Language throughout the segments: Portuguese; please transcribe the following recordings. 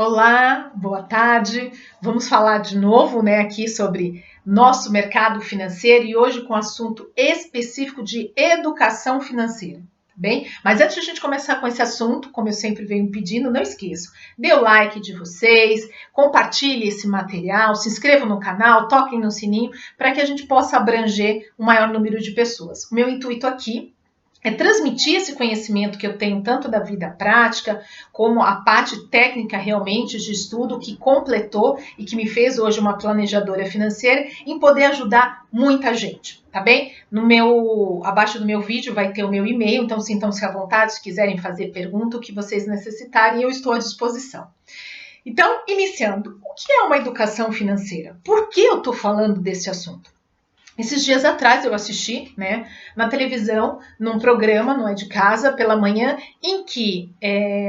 Olá, boa tarde. Vamos falar de novo, aqui sobre nosso mercado financeiro e hoje com assunto específico de educação financeira, tá bem? Mas antes de a gente começar com esse assunto, como eu sempre venho pedindo, não esqueçam, dê o like de vocês, compartilhe esse material, se inscrevam no canal, toquem no sininho para que a gente possa abranger o maior número de pessoas. O meu intuito aqui é transmitir esse conhecimento que eu tenho tanto da vida prática, como a parte técnica realmente de estudo que completou e que me fez hoje uma planejadora financeira em poder ajudar muita gente, tá bem? Abaixo do meu vídeo vai ter o meu e-mail, então sintam-se à vontade se quiserem fazer pergunta, o que vocês necessitarem, eu estou à disposição. Então, iniciando, o que é uma educação financeira? Por que eu estou falando desse assunto? Esses dias atrás eu assisti, na televisão, num programa, não é de casa, pela manhã, em que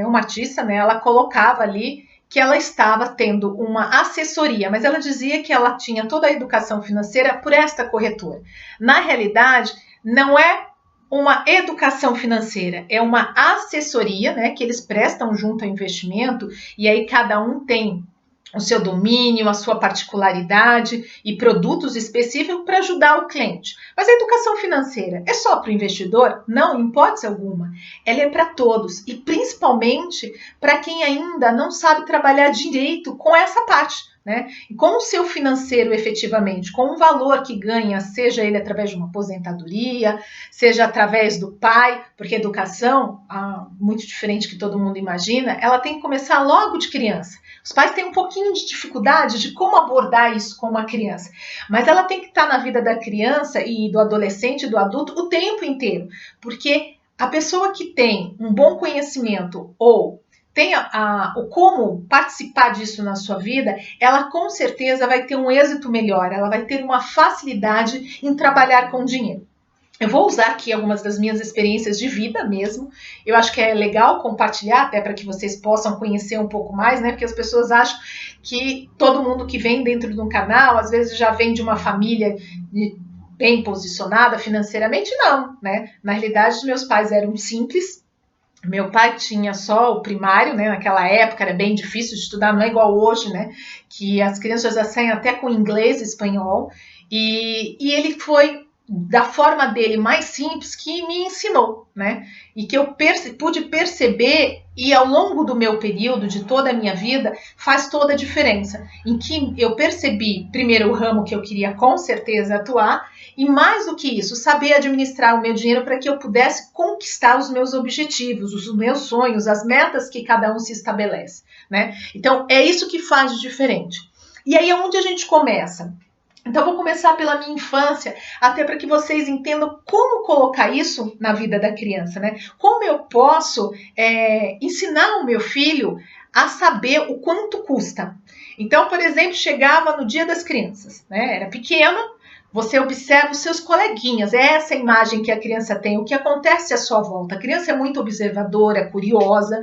uma artista, ela colocava ali que ela estava tendo uma assessoria, mas ela dizia que ela tinha toda a educação financeira por esta corretora. Na realidade, não é uma educação financeira, é uma assessoria, que eles prestam junto ao investimento, e aí cada um tem o seu domínio, a sua particularidade e produtos específicos para ajudar o cliente. Mas a educação financeira é só para o investidor? Não, em hipótese alguma. Ela é para todos e principalmente para quem ainda não sabe trabalhar direito com essa parte. E com o seu financeiro efetivamente, com o valor que ganha, seja ele através de uma aposentadoria, seja através do pai, porque a educação, muito diferente que todo mundo imagina, ela tem que começar logo de criança. Os pais têm um pouquinho de dificuldade de como abordar isso com uma criança, mas ela tem que estar na vida da criança e do adolescente e do adulto o tempo inteiro, porque a pessoa que tem um bom conhecimento ou tem o como participar disso na sua vida, ela com certeza vai ter um êxito melhor, ela vai ter uma facilidade em trabalhar com dinheiro. Eu vou usar aqui algumas das minhas experiências de vida mesmo. Eu acho que é legal compartilhar, até para que vocês possam conhecer um pouco mais, Porque as pessoas acham que todo mundo que vem dentro de um canal, às vezes já vem de uma família bem posicionada financeiramente, não, Na realidade, os meus pais eram simples. Meu pai tinha só o primário, Naquela época era bem difícil de estudar, não é igual hoje, Que as crianças já saem até com inglês e espanhol. E ele foi da forma dele mais simples que me ensinou, E que eu pude perceber e ao longo do meu período, de toda a minha vida, faz toda a diferença. Em que eu percebi, primeiro, o ramo que eu queria com certeza atuar, e mais do que isso, saber administrar o meu dinheiro para que eu pudesse conquistar os meus objetivos, os meus sonhos, as metas que cada um se estabelece, Então, é isso que faz de diferente. E aí é onde a gente começa. Então, vou começar pela minha infância, até para que vocês entendam como colocar isso na vida da criança, Como eu posso ensinar o meu filho a saber o quanto custa. Então, por exemplo, chegava no Dia das Crianças, Era pequeno, você observa os seus coleguinhas, é essa imagem que a criança tem, o que acontece à sua volta. A criança é muito observadora, curiosa.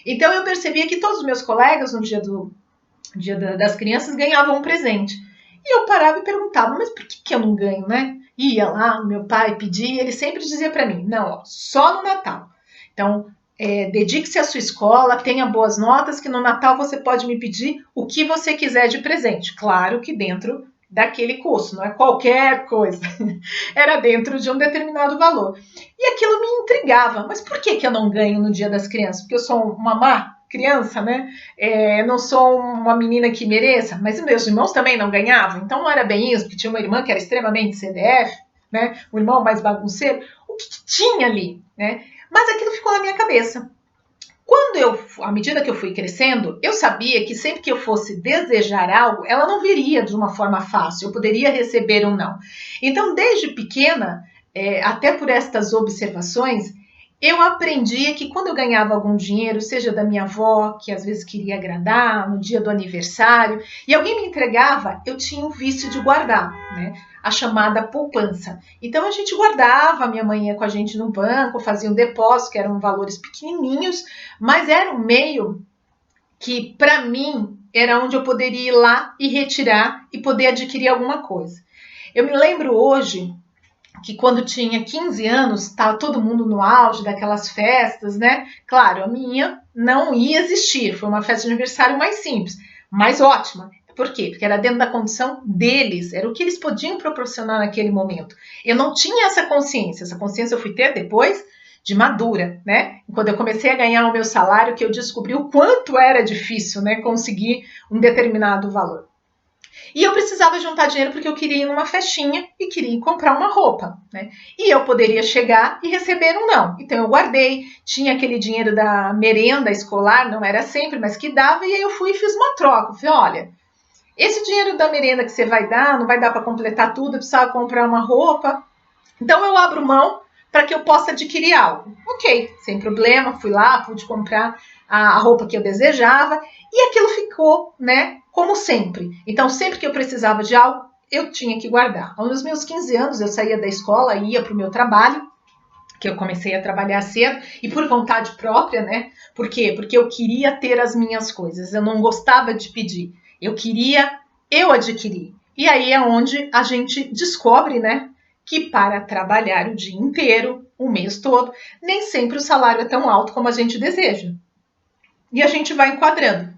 Então, eu percebia que todos os meus colegas, no Dia das Crianças, ganhavam um presente. E eu parava e perguntava, mas por que eu não ganho, Ia lá, meu pai pedia, ele sempre dizia para mim, não, só no Natal. Então, dedique-se à sua escola, tenha boas notas, que no Natal você pode me pedir o que você quiser de presente. Claro que dentro daquele custo, não é qualquer coisa. Era dentro de um determinado valor. E aquilo me intrigava. Mas por que eu não ganho no Dia das Crianças? Porque eu sou uma má criança, não sou uma menina que mereça, mas meus irmãos também não ganhavam, então não era bem isso, porque tinha uma irmã que era extremamente CDF, o irmão mais bagunceiro. O que tinha ali, Mas aquilo ficou na minha cabeça. À medida que eu fui crescendo, eu sabia que sempre que eu fosse desejar algo, ela não viria de uma forma fácil, eu poderia receber ou não. Então, desde pequena, até por estas observações, eu aprendi que quando eu ganhava algum dinheiro, seja da minha avó, que às vezes queria agradar, no dia do aniversário, e alguém me entregava, eu tinha o vício de guardar, a chamada poupança. Então a gente guardava, minha mãe ia com a gente no banco, fazia um depósito, que eram valores pequenininhos, mas era um meio que, para mim, era onde eu poderia ir lá e retirar e poder adquirir alguma coisa. Eu me lembro hoje que quando tinha 15 anos, estava todo mundo no auge daquelas festas, Claro, a minha não ia existir. Foi uma festa de aniversário mais simples, mas ótima. Por quê? Porque era dentro da condição deles, era o que eles podiam proporcionar naquele momento. Eu não tinha essa consciência eu fui ter depois de madura, né? Quando eu comecei a ganhar o meu salário, que eu descobri o quanto era difícil, né, conseguir um determinado valor. E eu precisava juntar dinheiro porque eu queria ir numa festinha e queria comprar uma roupa, né? E eu poderia chegar e receber um não. Então eu guardei, tinha aquele dinheiro da merenda escolar, não era sempre, mas que dava, e aí eu fui e fiz uma troca. Eu falei, olha, esse dinheiro da merenda que você vai dar, não vai dar para completar tudo, eu precisava comprar uma roupa. Então eu abro mão para que eu possa adquirir algo. Ok, sem problema, fui lá, pude comprar a roupa que eu desejava e aquilo ficou, né, como sempre. Então sempre que eu precisava de algo, eu tinha que guardar. Aos meus 15 anos eu saía da escola, ia para o meu trabalho, que eu comecei a trabalhar cedo e por vontade própria, né? Por quê? Porque eu queria ter as minhas coisas, eu não gostava de pedir, eu queria eu adquirir. E aí é onde a gente descobre, né, que para trabalhar o dia inteiro, o mês todo, nem sempre o salário é tão alto como a gente deseja. E a gente vai enquadrando.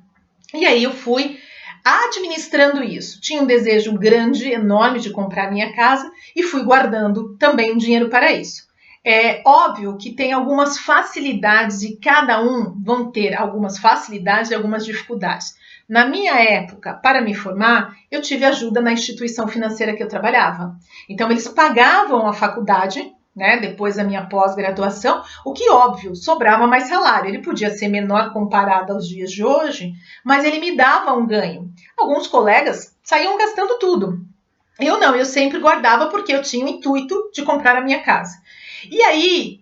E aí eu fui administrando isso. Tinha um desejo grande, enorme de comprar minha casa e fui guardando também dinheiro para isso. É óbvio que tem algumas facilidades e cada um vão ter algumas facilidades e algumas dificuldades. Na minha época, para me formar, eu tive ajuda na instituição financeira que eu trabalhava. Então, eles pagavam a faculdade, né, depois da minha pós-graduação, o que, óbvio, sobrava mais salário. Ele podia ser menor comparado aos dias de hoje, mas ele me dava um ganho. Alguns colegas saíam gastando tudo. Eu não, eu sempre guardava porque eu tinha o intuito de comprar a minha casa. E aí,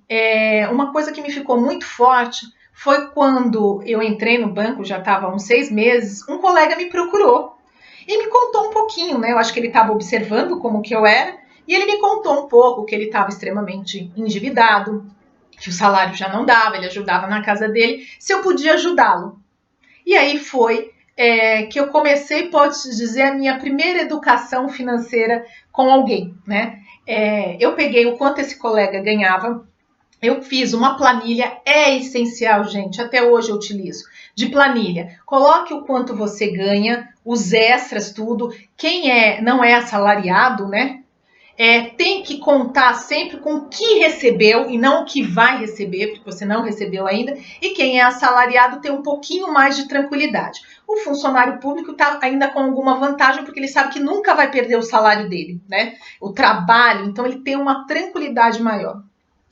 uma coisa que me ficou muito forte foi quando eu entrei no banco, já estava há uns 6 meses, um colega me procurou e me contou um pouquinho, né? Eu acho que ele estava observando como que eu era e ele me contou um pouco que ele estava extremamente endividado, que o salário já não dava, ele ajudava na casa dele, se eu podia ajudá-lo. E aí foi que eu comecei, pode-se dizer, a minha primeira educação financeira com alguém, né? Eu peguei o quanto esse colega ganhava, eu fiz uma planilha, é essencial, gente, até hoje eu utilizo, de planilha. Coloque o quanto você ganha, os extras, tudo. Quem não é assalariado, né? Tem que contar sempre com o que recebeu e não o que vai receber, porque você não recebeu ainda. E quem é assalariado tem um pouquinho mais de tranquilidade. O funcionário público está ainda com alguma vantagem, porque ele sabe que nunca vai perder o salário dele, né? O trabalho, então ele tem uma tranquilidade maior.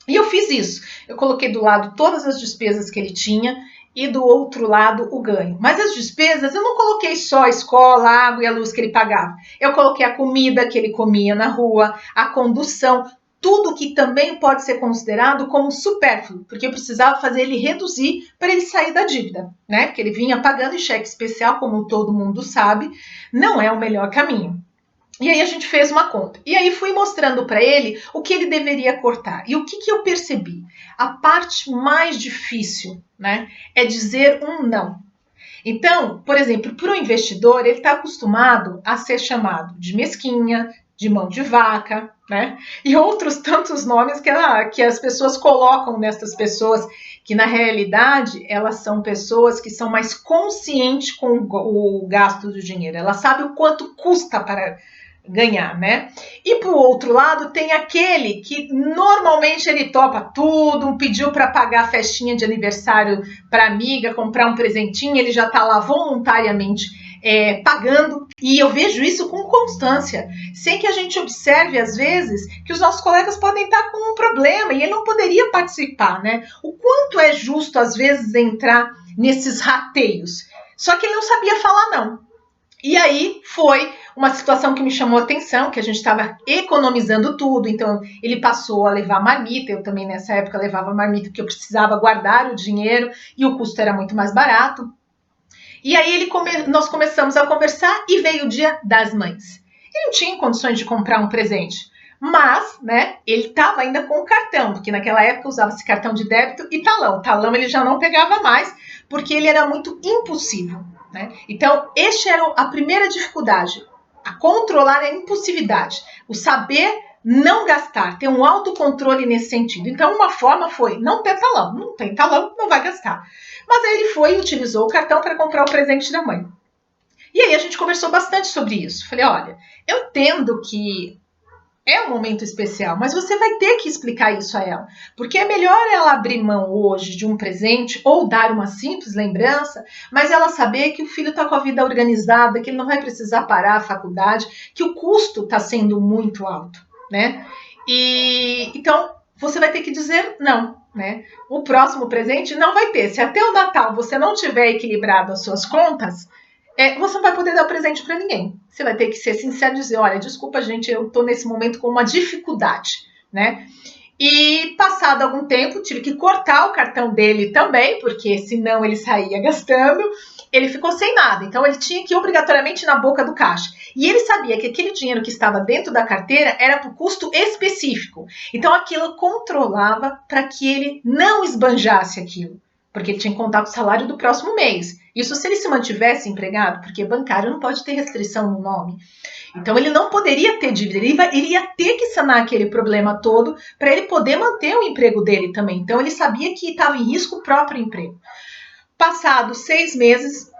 E eu fiz isso. Eu coloquei do lado todas as despesas que ele tinha e do outro lado o ganho. Mas as despesas eu não coloquei só a escola, a água e a luz que ele pagava. Eu coloquei a comida que ele comia na rua, a condução, tudo que também pode ser considerado como supérfluo, porque eu precisava fazer ele reduzir para ele sair da dívida, né? Porque ele vinha pagando em cheque especial, como todo mundo sabe, não é o melhor caminho. E aí a gente fez uma conta. E aí fui mostrando para ele o que ele deveria cortar. E o que eu percebi? A parte mais difícil, né, é dizer um não. Então, por exemplo, para o investidor, ele está acostumado a ser chamado de mesquinha, de mão de vaca, né? E outros tantos nomes que as pessoas colocam nessas pessoas, que na realidade elas são pessoas que são mais conscientes com o gasto do dinheiro. Elas sabem o quanto custa para ganhar, né? E pro outro lado tem aquele que normalmente ele topa tudo, pediu para pagar a festinha de aniversário para amiga, comprar um presentinho, ele já tá lá voluntariamente pagando, e eu vejo isso com constância, sem que a gente observe às vezes que os nossos colegas podem estar com um problema e ele não poderia participar, né? O quanto é justo às vezes entrar nesses rateios, só que ele não sabia falar não. E aí foi uma situação que me chamou a atenção, que a gente estava economizando tudo, então ele passou a levar marmita, eu também nessa época levava marmita porque eu precisava guardar o dinheiro e o custo era muito mais barato. E aí nós começamos a conversar e veio o Dia das Mães. Ele não tinha condições de comprar um presente, mas, né, ele estava ainda com o cartão, porque naquela época usava-se cartão de débito e talão. Talão ele já não pegava mais, porque ele era muito impulsivo, né? Então, esta era a primeira dificuldade, a controlar a impulsividade, o saber não gastar, ter um autocontrole nesse sentido. Então, uma forma foi não ter talão, não tem talão, não vai gastar. Mas aí ele foi e utilizou o cartão para comprar o presente da mãe. E aí a gente conversou bastante sobre isso. Falei, olha, eu entendo que é um momento especial, mas você vai ter que explicar isso a ela. Porque é melhor ela abrir mão hoje de um presente ou dar uma simples lembrança, mas ela saber que o filho está com a vida organizada, que ele não vai precisar parar a faculdade, que o custo está sendo muito alto, né? E então você vai ter que dizer não, né? O próximo presente não vai ter. Se até o Natal você não tiver equilibrado as suas contas, você não vai poder dar presente para ninguém. Você vai ter que ser sincero e dizer, olha, desculpa, gente, eu estou nesse momento com uma dificuldade, né? E passado algum tempo, tive que cortar o cartão dele também, porque senão ele saía gastando. Ele ficou sem nada, então ele tinha que ir obrigatoriamente na boca do caixa. E ele sabia que aquele dinheiro que estava dentro da carteira era por custo específico. Então aquilo controlava para que ele não esbanjasse aquilo, porque ele tinha que contar com o salário do próximo mês. Isso se ele se mantivesse empregado, porque bancário não pode ter restrição no nome. Então ele não poderia ter dívida, ele ia ter que sanar aquele problema todo para ele poder manter o emprego dele também. Então ele sabia que estava em risco o próprio emprego. Passados 6 meses,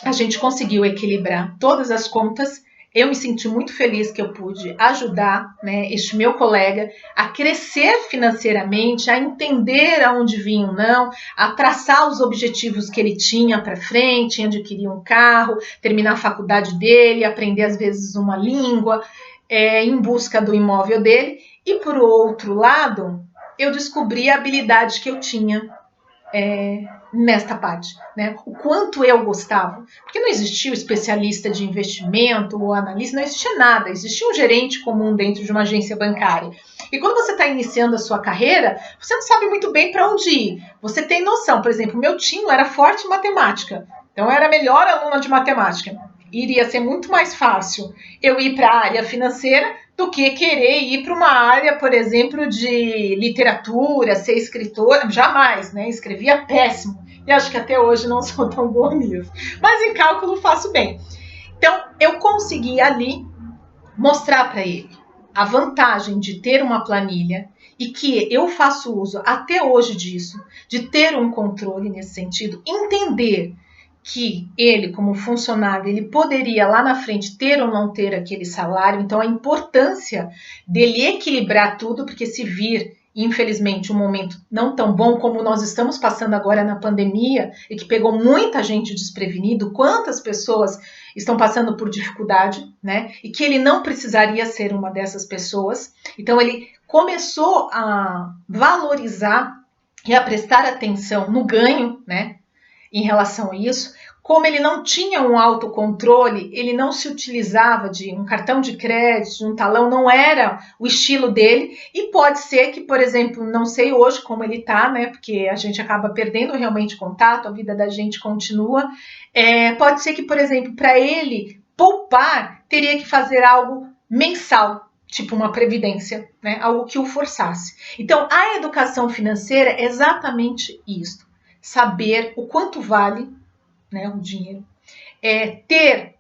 a gente conseguiu equilibrar todas as contas. Eu me senti muito feliz que eu pude ajudar, né, este meu colega a crescer financeiramente, a entender aonde vinha o não, a traçar os objetivos que ele tinha para frente, adquirir um carro, terminar a faculdade dele, aprender às vezes uma língua, em busca do imóvel dele. E por outro lado, eu descobri a habilidade que eu tinha nesta parte, né? O quanto eu gostava, porque não existia o especialista de investimento ou analista, não existia nada, existia um gerente comum dentro de uma agência bancária. E quando você está iniciando a sua carreira, você não sabe muito bem para onde ir. Você tem noção, por exemplo, meu tio era forte em matemática, então eu era a melhor aluna de matemática. Iria ser muito mais fácil eu ir para a área financeira do que querer ir para uma área, por exemplo, de literatura, ser escritora. Jamais, né? Escrevia péssimo. E acho que até hoje não sou tão boa nisso. Mas em cálculo faço bem. Então, eu consegui ali mostrar para ele a vantagem de ter uma planilha e que eu faço uso até hoje disso, de ter um controle nesse sentido, entender que ele, como funcionário, ele poderia lá na frente ter ou não ter aquele salário. Então, a importância dele equilibrar tudo, porque se vir, infelizmente, um momento não tão bom como nós estamos passando agora na pandemia e que pegou muita gente desprevenido, quantas pessoas estão passando por dificuldade, né? E que ele não precisaria ser uma dessas pessoas. Então, ele começou a valorizar e a prestar atenção no ganho, né? Em relação a isso, como ele não tinha um autocontrole, ele não se utilizava de um cartão de crédito, de um talão, não era o estilo dele, e pode ser que, por exemplo, não sei hoje como ele está, né, porque a gente acaba perdendo realmente contato, a vida da gente continua, pode ser que, por exemplo, para ele poupar, teria que fazer algo mensal, tipo uma previdência, né, algo que o forçasse. Então, a educação financeira é exatamente isso. Saber o quanto vale, né, o dinheiro, ter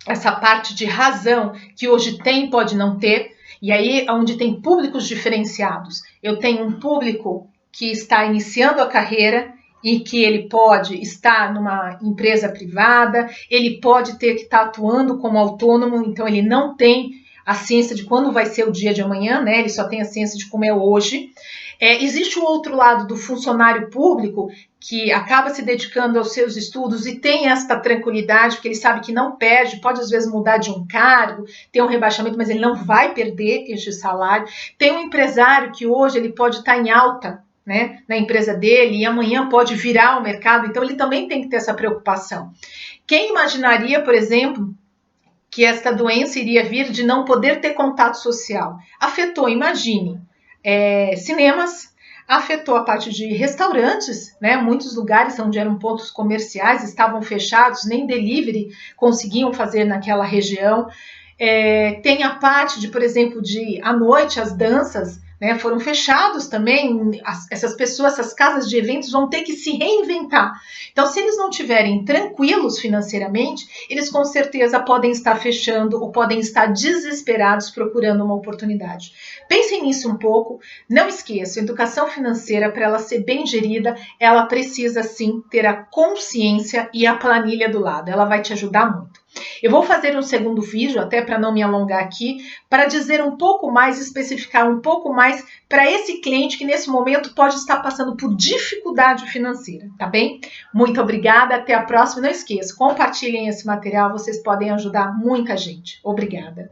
essa parte de razão que hoje tem, pode não ter, e aí onde tem públicos diferenciados. Eu tenho um público que está iniciando a carreira e que ele pode estar numa empresa privada, ele pode ter que estar atuando como autônomo, então ele não tem a ciência de quando vai ser o dia de amanhã, né? Ele só tem a ciência de como é hoje. Existe o outro lado do funcionário público que acaba se dedicando aos seus estudos e tem esta tranquilidade, porque ele sabe que não perde, pode às vezes mudar de um cargo, ter um rebaixamento, mas ele não vai perder este salário. Tem um empresário que hoje ele pode estar em alta, né, na empresa dele e amanhã pode virar o mercado, então ele também tem que ter essa preocupação. Quem imaginaria, por exemplo, que esta doença iria vir de não poder ter contato social? Afetou, imagine, cinemas, afetou a parte de restaurantes, né? Muitos lugares onde eram pontos comerciais estavam fechados, nem delivery conseguiam fazer naquela região. Tem a parte de, por exemplo, de à noite as danças né, foram fechados também, essas pessoas, essas casas de eventos vão ter que se reinventar. Então, se eles não estiverem tranquilos financeiramente, eles com certeza podem estar fechando ou podem estar desesperados procurando uma oportunidade. Pensem nisso um pouco. Não esqueçam, educação financeira, para ela ser bem gerida, ela precisa sim ter a consciência e a planilha do lado. Ela vai te ajudar muito. Eu vou fazer um segundo vídeo, até para não me alongar aqui, para dizer um pouco mais, especificar um pouco mais para esse cliente que nesse momento pode estar passando por dificuldade financeira, tá bem? Muito obrigada, até a próxima. Não esqueça, compartilhem esse material, vocês podem ajudar muita gente. Obrigada.